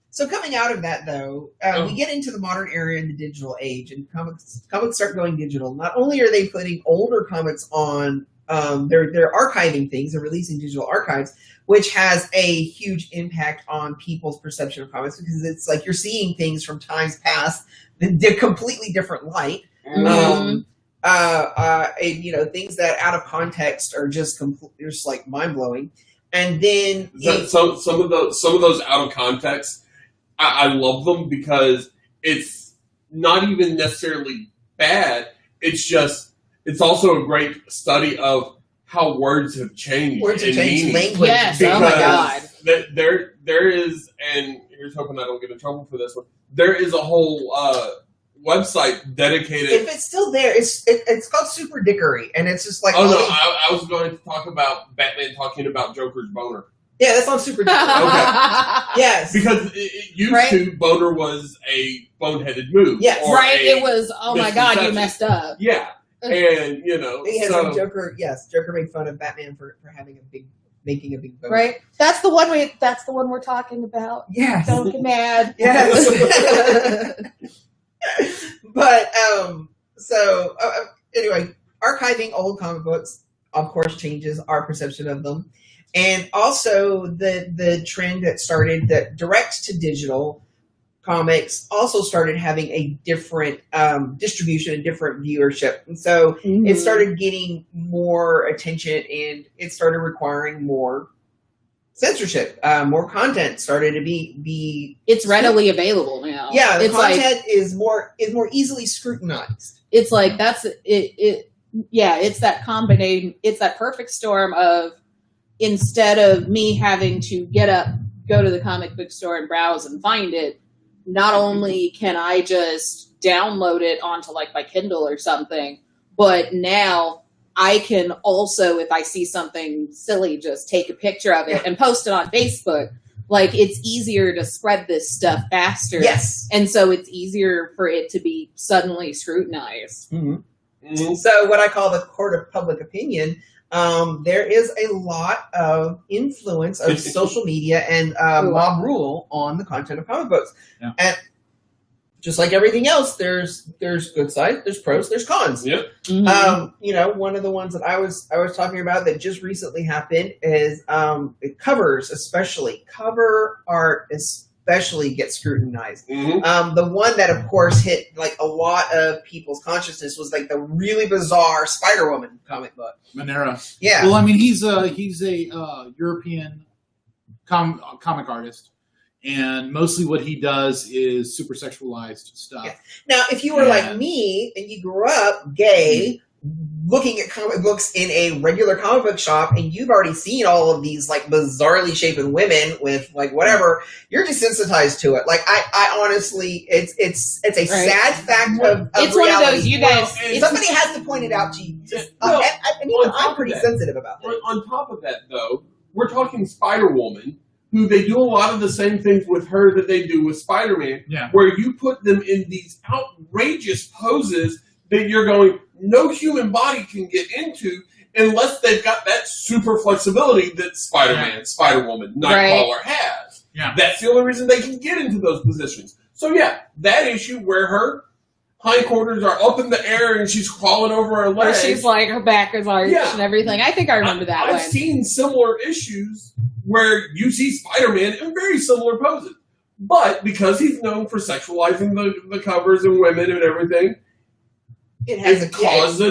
A: so coming out of that though, we get into the modern era in the digital age, and comics start going digital. Not only are they putting older comics on, they're archiving things, they're releasing digital archives, which has a huge impact on people's perception of comics because it's like you're seeing things from times past in a completely different light.
B: Mm-hmm.
A: Things that out of context are just like mind blowing. And then
D: some of those out of context, I love them because it's not even necessarily bad. It's also a great study of how words have changed.
A: Words have changed, language.
B: Yes, oh my God.
D: There is, and here's hoping I don't get in trouble for this one. There is a whole website dedicated.
A: If it's still there, it's called Super Dickery, and it's just like.
D: Oh no, I was going to talk about Batman talking about Joker's boner.
A: Yeah, that's on Super Dickery. Okay. Yes,
D: because it used to boner was a boneheaded move.
A: Yes,
B: it was. Oh my God, you messed up.
D: Yeah, and
A: Joker. Yes, Joker made fun of Batman for making a big boner.
B: Right. That's the one we're talking about.
A: Yes.
B: Don't get mad.
A: Yes. But anyway, archiving old comic books, of course, changes our perception of them, and also the trend that started that direct to digital comics also started having a different distribution and different viewership, and so it started getting more attention and it started requiring more censorship. More content started to be
B: it's readily available now.
A: Yeah, the
B: it's
A: content is more easily scrutinized.
B: It's like that's it. Yeah, it's that combination. It's that perfect storm of, instead of me having to get up, go to the comic book store and browse and find it, not only can I just download it onto like my Kindle or something, but now I can also, if I see something silly, just take a picture of it and post it on Facebook. Like, it's easier to spread this stuff faster.
A: Yes.
B: And so it's easier for it to be suddenly scrutinized.
A: Mm-hmm. Mm-hmm. So what I call the court of public opinion, there is a lot of influence of social media and mob rule on the content of comic books.
C: Yeah.
A: And just like everything else, there's good sides, there's pros, there's cons.
D: Yep.
B: Mm-hmm.
A: One of the ones that I was talking about that just recently happened is covers, especially cover art, especially get scrutinized.
D: Mm-hmm.
A: The one that, of course, hit like a lot of people's consciousness was like the really bizarre Spider-Woman comic book.
C: Manera.
A: Yeah.
C: Well, I mean, he's a European comic artist, and mostly what he does is super sexualized stuff.
A: Yeah. Now, if you were like me and you grew up gay, looking at comic books in a regular comic book shop, and you've already seen all of these like bizarrely shapen women with like whatever, you're desensitized to it. Like I honestly, it's a sad fact of
B: it's
A: reality.
B: one of those you guys.
D: Well,
A: Somebody has to point it out to you.
D: No,
A: And even I'm pretty sensitive about that.
D: On top of that, though, we're talking Spider-Woman, who they do a lot of the same things with her that they do with Spider-Man, where you put them in these outrageous poses that you're going, no human body can get into unless they've got that super flexibility that Spider-Man, Spider-Woman, Nightcrawler has.
C: Yeah.
D: That's the only reason they can get into those positions. So yeah, that issue where her hindquarters are up in the air and she's crawling over her
B: Where
D: legs.
B: she's like, her back is arched and everything. I think I remember that one.
D: I've seen similar issues where you see Spider-Man in very similar poses. But because he's known for sexualizing the covers and women and everything, it caused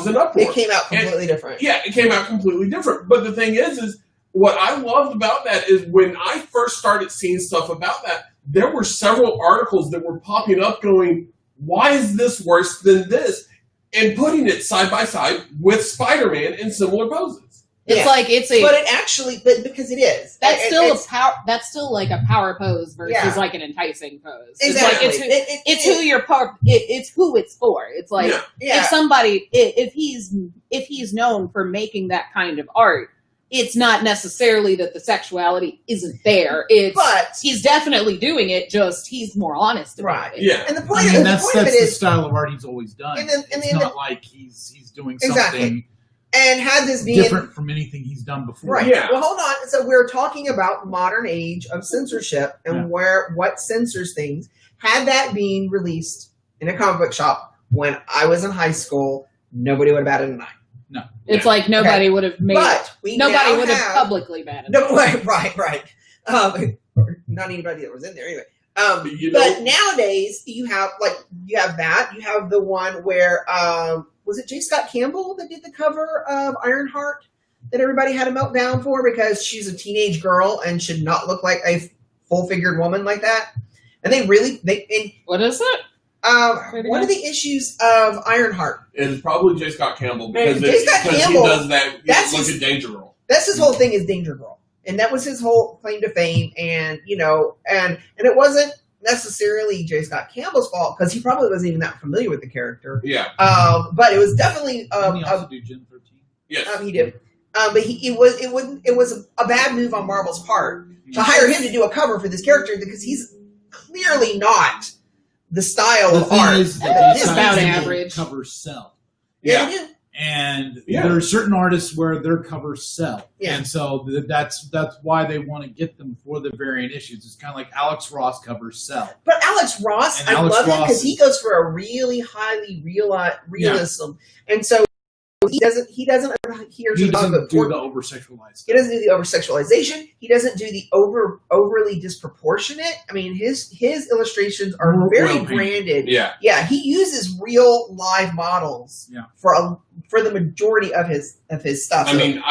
D: an uproar.
A: It came out completely different.
D: Yeah, it came out completely different. But the thing is what I loved about that is when I first started seeing stuff about that, there were several articles that were popping up going, why is this worse than this? And putting it side by side with Spider-Man in similar poses.
B: It's like
A: but it actually, because it is.
B: That's still a power. That's still like a power pose versus like an enticing pose.
A: Exactly.
B: It's like it's who you're part. It's who it's for. It's like if somebody if he's known for making that kind of art, it's not necessarily that the sexuality isn't there. But he's definitely doing it. Just he's more honest about it.
D: Yeah.
A: And the point,
C: that's
A: of it
C: the
A: is
C: style of art he's always done. It's not like he's doing something.
A: And had this being
C: different from anything he's done before.
A: Right. Yeah. Well, hold on. So we're talking about modern age of censorship and what censors things. Had that been released in a comic book shop when I was in high school, nobody would have batted an eye.
C: No.
B: It's like nobody would have made
A: but
B: nobody would have publicly batted.
A: No, right. Not anybody that was in there anyway. But nowadays you have that. You have the one where was it J. Scott Campbell that did the cover of Ironheart that everybody had a meltdown for because she's a teenage girl and should not look like a full-figured woman like that. And
B: what is it?
A: One of the issues of Ironheart.
D: It is probably J. Scott Campbell because he does that. Look at Danger Girl.
A: That's his whole thing is Danger Girl, and that was his whole claim to fame. And and it wasn't necessarily J. Scott Campbell's fault because he probably wasn't even that familiar with the character.
D: Yeah.
A: But it was definitely
C: Didn't he also do Gen 13?
D: Yes.
A: He did. But it was a bad move on Marvel's part to hire him to do a cover for this character because he's clearly not the style of art.
C: Is
B: about average.
C: Covers sell.
A: Yeah.
C: And there are certain artists where their covers sell. Yeah. And so that's why they want to get them for the variant issues. It's kind of like Alex Ross covers sell.
A: But Alex Ross, I love him because he goes for a really highly realism. And so he doesn't do the
C: over-sexualized.
A: He doesn't do the over-sexualization. He doesn't do the overly disproportionate. I mean, his illustrations are very branded.
D: Yeah.
A: Yeah, he uses real live models for the majority of his stuff.
D: I mean,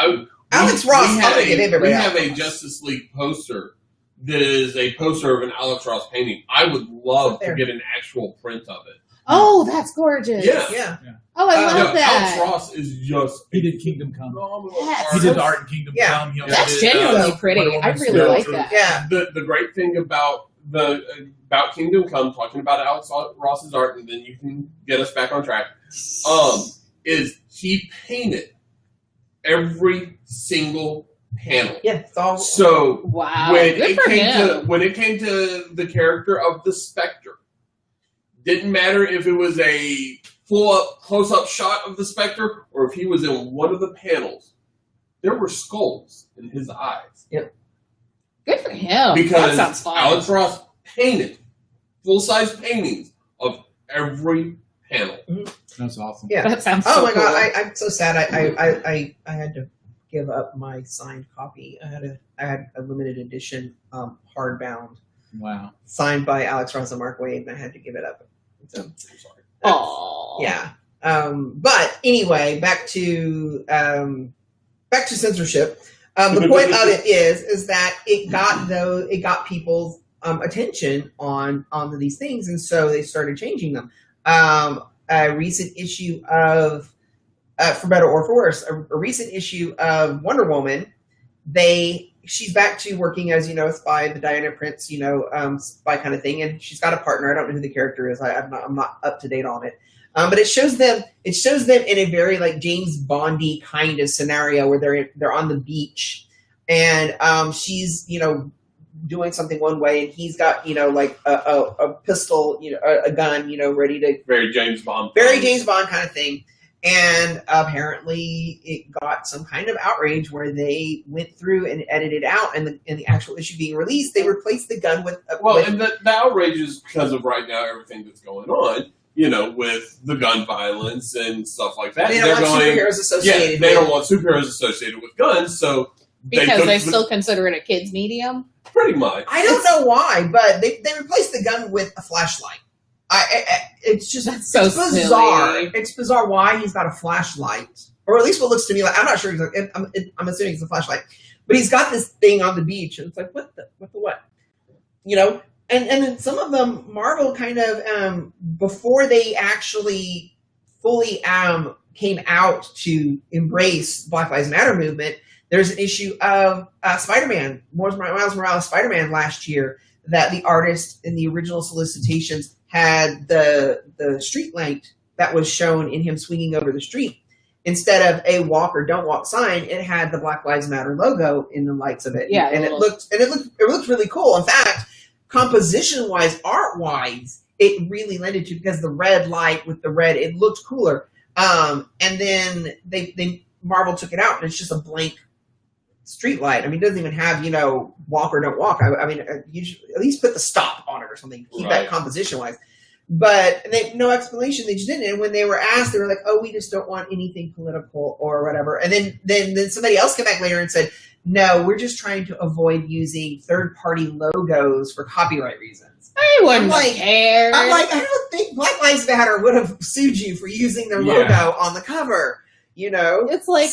A: Alex Ross,
D: we have a Justice League poster that is a poster of an Alex Ross painting. I would love to get an actual print of it.
B: Oh, that's gorgeous.
D: Yeah.
B: Oh, I love that.
D: Alex Ross is just...
C: He did Kingdom Come.
D: He
C: did the art in Kingdom Come.
B: That's genuinely pretty. I really like that.
A: Yeah.
D: The great thing about Kingdom Come, talking about Alex Ross's art, and then you can get us back on track, is he painted every single panel.
A: Yeah, it's all...
D: So
B: wow.
D: when it came to the character of the Spectre, didn't matter if it was a full-up, close-up shot of the Spectre or if he was in one of the panels. There were skulls in his eyes.
A: Yep.
B: Good for him.
D: Because
B: that sounds fun.
D: Alex Ross painted full-size paintings of every panel.
A: Mm-hmm.
C: That's awesome.
A: Yeah.
B: That sounds
A: Oh my
B: cool.
A: God, I'm so sad. I had to give up my signed copy. I had a limited edition hardbound
C: Wow.
A: signed by Alex Ross and Mark Waid, and I had to give it up. So,
D: I'm sorry.
B: Oh,
A: yeah. But anyway, back to censorship. The point of it is that it got people's attention on these things, and so they started changing them. A recent issue of, for better or for worse, a recent issue of Wonder Woman, she's back to working as, a spy, the Diana Prince, spy kind of thing, and she's got a partner. I don't know who the character is. I'm not up to date on it. But it shows them in a very like James Bondy kind of scenario where they're on the beach, and she's doing something one way, and he's got like a pistol, a gun, ready to
D: Very James Bond
A: kind of thing. And apparently it got some kind of outrage where they went through and edited out, and the actual issue being released, they replaced the gun with
D: and the outrage is because of right now everything that's going on, with the gun violence and stuff like that.
A: They don't want superheroes associated.
D: They don't want superheroes associated with guns, so
B: because they still consider it a kid's medium.
D: Pretty much.
A: I don't know why, but they replaced the gun with a flashlight. It's just
B: That's so
A: bizarre.
B: silly.
A: It's bizarre why he's got a flashlight, or at least what looks to me like, I'm not sure. I'm assuming it's a flashlight, but he's got this thing on the beach, and it's like what? And then some of them, Marvel kind of before they actually fully came out to embrace Black Lives Matter movement. There's an issue of Spider-Man, Miles Morales Spider-Man last year, that the artist in the original solicitations had the street light that was shown in him swinging over the street. Instead of a walk or don't walk sign, it had the Black Lives Matter logo in the lights of it.
B: Yeah,
A: and it looked really cool. In fact, composition-wise, art-wise, it really lended to, because the red light with the red, it looked cooler. And then they Marvel took it out, and it's just a blank street light. I mean, it doesn't even have, walk or don't walk. I mean, you should at least put the stop on it or something, keep that composition-wise. But no explanation. They just didn't. And when they were asked, they were like, "Oh, we just don't want anything political or whatever." And then somebody else came back later and said, "No, we're just trying to avoid using third-party logos for copyright reasons."
B: I wouldn't care.
A: I'm like, I don't think Black Lives Matter would have sued you for using their logo on the cover.
B: It's like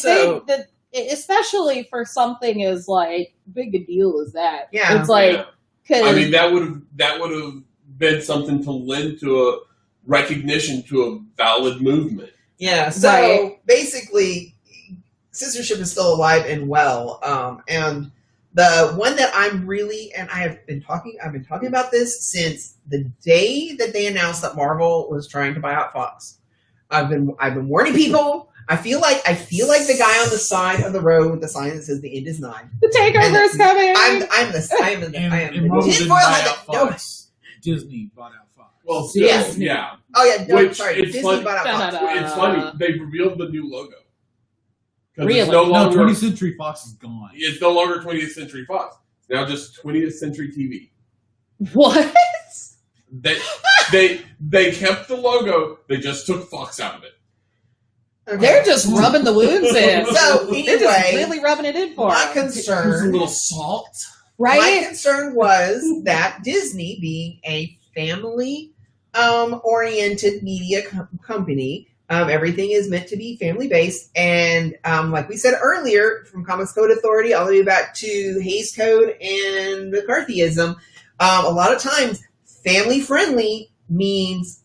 B: especially for something as like big a deal as that.
A: Yeah,
B: it's like,
D: I mean, that would have been something to lend to a recognition to a valid movement.
A: Yeah. So basically, censorship is still alive and well. And the one that I'm really, and I've been talking about this since the day that they announced that Marvel was trying to buy out Fox. I've been warning people. I feel like the guy on the side of the road with the sign that says "The end is nigh."
B: The takeover is coming.
C: And Marvel didn't buy out Fox. Disney bought out Fox.
D: Well,
B: Disney.
D: yeah.
A: Oh yeah, no,
D: Which
A: sorry.
D: it's
A: Disney bought out Fox.
D: It's funny. They revealed the new logo.
B: Really?
D: It's no longer
C: 20th Century Fox is gone.
D: It's no longer 20th Century Fox. It's now just 20th Century TV.
B: What?
D: They kept the logo. They just took Fox out of it.
A: Okay.
B: They're just rubbing the wounds in.
A: So
B: They're just
A: anyway,
B: really rubbing it in for
A: my
B: them.
D: There's a
A: concern.
D: little salt.
A: My
B: Right?
A: concern was that Disney, being a family oriented media company, everything is meant to be family based, and like we said earlier, from Comics Code Authority all the way back to Hays Code and McCarthyism, a lot of times family friendly means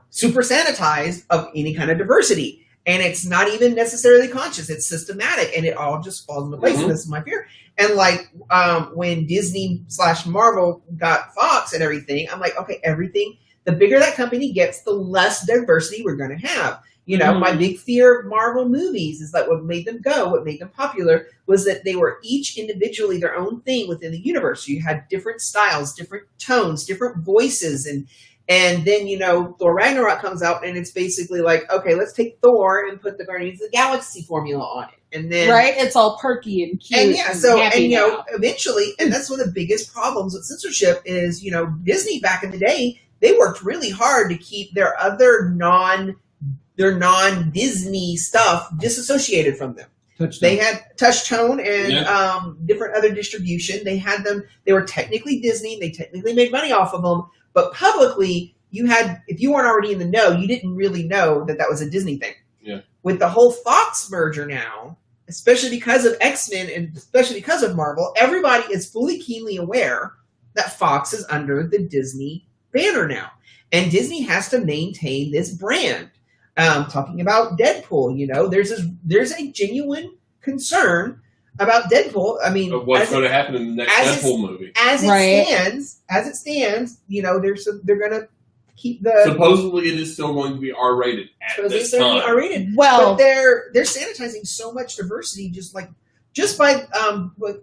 A: super sanitized of any kind of diversity. And it's not even necessarily conscious. It's systematic, and it all just falls into place. And this is my fear. And like when Disney / Marvel got Fox and everything, I'm like, okay, everything. The bigger that company gets, the less diversity we're going to have. My big fear of Marvel movies is that what made them go, what made them popular, was that they were each individually their own thing within the universe. You had different styles, different tones, different voices, and then, Thor Ragnarok comes out, and it's basically like, okay, let's take Thor and put the Guardians of the Galaxy formula on it. And then,
B: Right? It's all perky and cute.
A: and
B: happy now.
A: eventually, and that's one of the biggest problems with censorship is, Disney back in the day, they worked really hard to keep their other non-Disney stuff disassociated from them.
C: Touchdown.
A: They had Touchtone and different other distribution. They had them. They were technically Disney. They technically made money off of them. But publicly, if you weren't already in the know, you didn't really know that was a Disney thing.
D: Yeah.
A: With the whole Fox merger now, especially because of X-Men and especially because of Marvel, everybody is fully keenly aware that Fox is under the Disney banner now. And Disney has to maintain this brand. Talking about Deadpool, there's a genuine concern about Deadpool. I mean,
D: Of what's going to happen in the next Deadpool movie?
A: As it stands, they're going to keep the.
D: Supposedly, it is still going to be R-rated at this time.
A: R-rated.
B: Well,
A: but they're sanitizing so much diversity, just by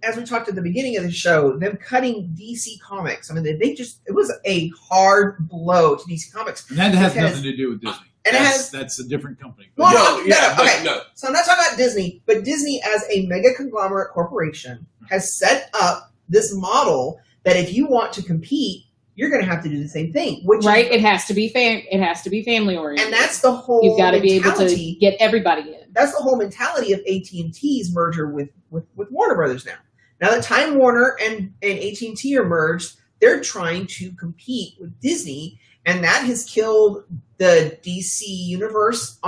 A: as we talked at the beginning of the show, them cutting DC Comics. I mean, it was a hard blow to DC Comics,
C: and that has nothing to do with Disney.
A: And
C: that's a different company.
A: Well,
D: No.
A: So I'm not talking about Disney, but Disney as a mega conglomerate corporation has set up this model that if you want to compete, you're going to have to do the same thing.
B: It has to be family oriented,
A: and that's the whole.
B: You've got to be able to get everybody in.
A: That's the whole mentality of AT&T's merger with Warner Brothers now. Now that Time Warner and AT&T are merged, they're trying to compete with Disney, and that has killed the DC universe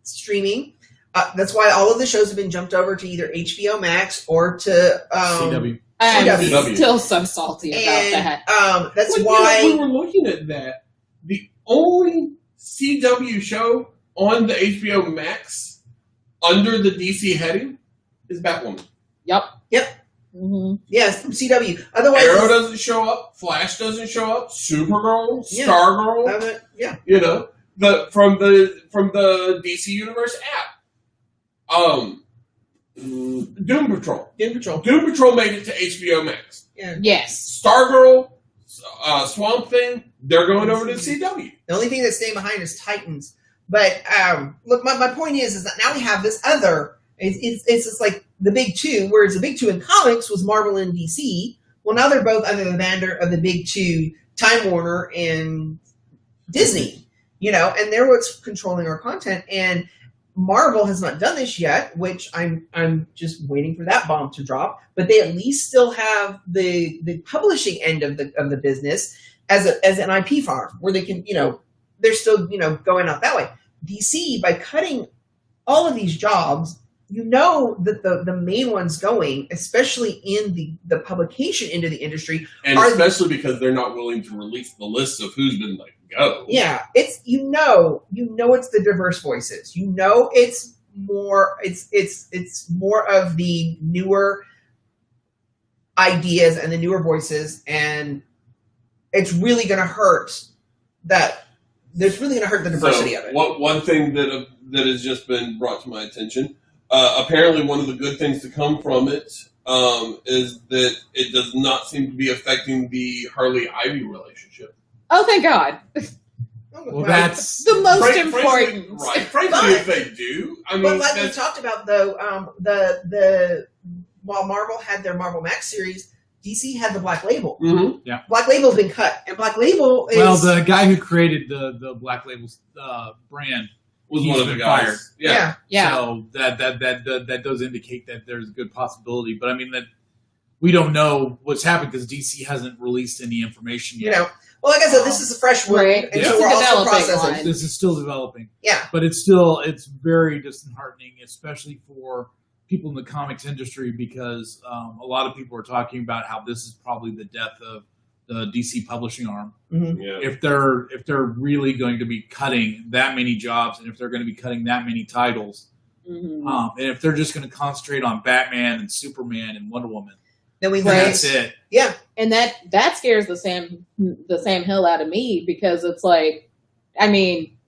A: streaming. That's why all of the shows have been jumped over to either HBO Max or to
C: CW.
B: I'm
D: CW.
B: still so salty about that.
A: That's
D: Well,
A: why
D: we were looking at that. The only CW show on the HBO Max under the DC heading is Batwoman.
B: Yep.
A: Mm-hmm. Yes, from CW. Otherwise,
D: Arrow doesn't show up. Flash doesn't show up. Supergirl, Stargirl. From the DC Universe app. Doom Patrol. Doom Patrol made it to HBO Max.
A: Yeah.
B: Yes.
D: Stargirl, Swamp Thing, they're going over to CW.
A: The only thing that's staying behind is Titans. But look, my point is that now we have this other. It's just like the big two, whereas the big two in comics was Marvel and DC. Well, now they're both under the banner of the big two, Time Warner and Disney. And they're what's controlling our content. And Marvel has not done this yet, which I'm just waiting for that bomb to drop. But they at least still have the publishing end of the business as an IP farm where they can, they're still, going out that way. DC, by cutting all of these jobs, that the main ones going, especially in the publication end of the industry,
D: and especially because they're not willing to release the list of who's been let go.
A: Yeah, it's it's the diverse voices. It's more of the newer ideas and the newer voices, and it's really going to hurt that. There's really going to hurt the diversity of it.
D: One thing that has just been brought to my attention. Apparently, one of the good things to come from it is that it does not seem to be affecting the Harley-Ivy relationship.
B: Oh, thank God.
C: Well, that's
B: the most important.
D: Frankly, if they do, I mean,
A: but like we talked about, though, while Marvel had their Marvel Max series, DC had the Black Label.
D: Mm-hmm.
C: Yeah.
A: Black Label's been cut, and Black Label is...
C: Well, the guy who created the Black Label brand
D: was one of the guys.
C: Fired.
B: Yeah.
C: So that does indicate that there's a good possibility, but I mean that we don't know what's happened because DC hasn't released any information yet.
A: Well, like I said, this is a fresh one,
B: Right.
A: and
B: Yeah.
A: so we're
B: It's a
A: also
B: developing
A: processing.
B: one.
C: This is still developing.
A: Yeah.
C: But it's very disheartening, especially for people in the comics industry, because a lot of people are talking about how this is probably the death of the DC publishing arm.
A: Mm-hmm.
D: Yeah.
C: If they're really going to be cutting that many jobs, and if they're going to be cutting that many titles,
B: Mm-hmm.
C: and if they're just going to concentrate on Batman and Superman and Wonder Woman,
A: Then we
B: Right.
C: that's it.
A: Yeah.
B: And that scares the Sam Hill out of me, because it's like, I mean,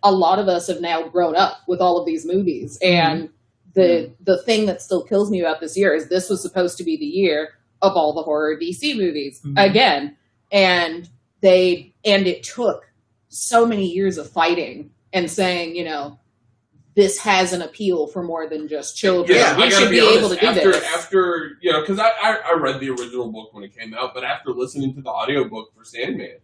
B: a lot of us have now grown up with all of these movies, and the thing that still kills me about this year is this was supposed to be the year of all the horror DC movies again, and it took so many years of fighting and saying, this has an appeal for more than just children.
A: Yeah,
B: we should be able to do this.
D: After because I read the original book when it came out, but after listening to the audiobook for Sandman,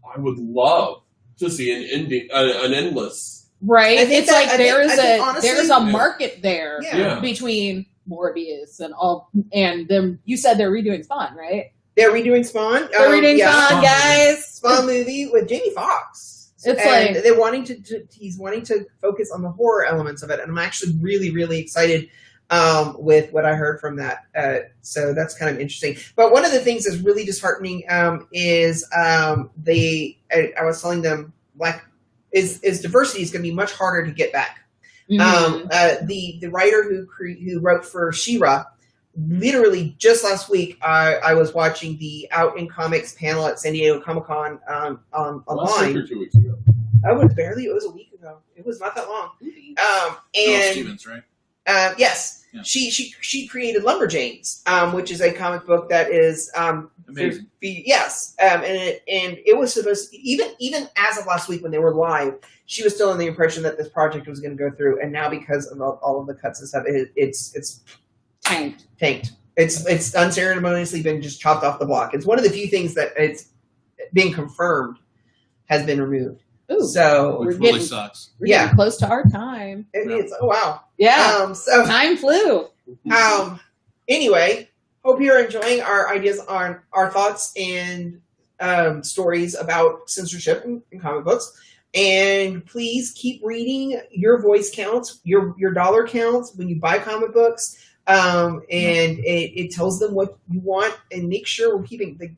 D: I would love to see an endless
B: right?
A: I think
B: It's
A: that-
B: like
A: I think honestly-
B: there's a market there
A: Yeah.
B: between Morbius and all, and them. You said they're redoing Spawn, right?
A: They're redoing Spawn.
B: They're redoing
A: yeah,
B: Spawn, guys.
A: Spawn movie with Jamie Foxx.
B: It's
A: and
B: like-
A: they're wanting he's wanting to focus on the horror elements of it, and I'm actually really, really excited with what I heard from that. So that's kind of interesting. But one of the things that's really disheartening is I was telling them is diversity is going to be much harder to get back.
B: Mhm.
A: The writer who wrote for She-Ra, literally just last week, I was watching the Out in Comics panel at San Diego Comic-Con
D: Last
A: online.
D: week or 2 weeks ago.
A: It was a week ago. It was not that long.
C: Mel
A: And
C: Stevens, right?
A: yes,
C: Yeah.
A: she created Lumberjanes, which is a comic book that is
C: Amazing.
A: Yes, and it was supposed to, even as of last week when they were live, she was still in the impression that this project was going to go through, and now because of all of the cuts and stuff, it's
B: Tanked.
A: tanked. It's unceremoniously been just chopped off the block. It's one of the few things that it's being confirmed has been removed.
B: Ooh,
A: So
C: Which
B: we're
C: really
B: getting-
C: sucks.
B: we're
A: yeah.
B: getting close to our time.
A: it's oh wow.
B: Yeah,
A: So
B: time flew.
A: Anyway, hope you're enjoying our ideas on our thoughts and stories about censorship in comic books. And please keep reading. Your voice counts. Your dollar counts when you buy comic books. And it tells them what you want, and make sure we're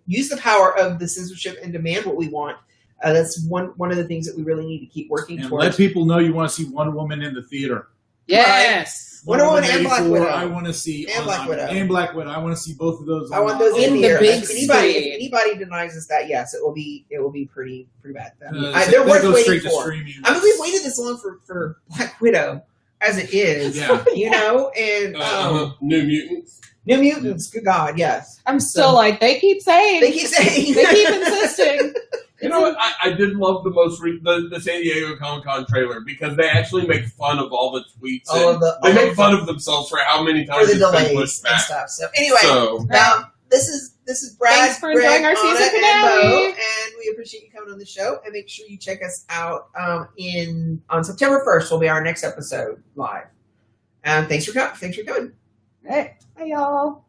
A: use the power of the censorship and demand what we want. That's one of the things that we really need to keep working
C: And
A: towards.
C: let people know you want to see Wonder Woman in the theater.
B: Yes,
A: Wonder Woman and Black
C: 84,
A: Widow.
C: I want to see
A: And Black Widow.
C: And Black Widow. I want to see both of those.
A: I want those
B: in
A: in
B: the
A: the
B: big
A: If
B: screen.
A: anybody denies us that, yes, it will be pretty bad. They're
C: That
A: worth
C: goes
A: waiting
C: straight to
A: for.
C: streaming.
A: I mean, we've waited this long for Black Widow as it is,
C: Yeah.
A: and
D: New Mutants.
A: New Mutants. Good God, yes.
B: I'm still like they keep saying.
A: They keep saying.
B: They keep insisting.
D: You know what? I did love the San Diego Comic Con trailer because they actually make fun of all the tweets.
A: All
D: and
A: of the-
D: they
A: all
D: make
A: of
D: fun of themselves for how many
A: for
D: times
A: the
D: it's been
A: delays
D: pushed
A: and
D: back.
A: stuff. So anyway,
D: So
A: this is Brad.
B: Thanks for enjoying our
A: Greg,
B: season
A: Anna,
B: finale.
A: and Bo, and we appreciate you coming on the show. And make sure you check us out on September 1st. Will be our next episode live. And thanks for coming.
B: Right. Bye, y'all.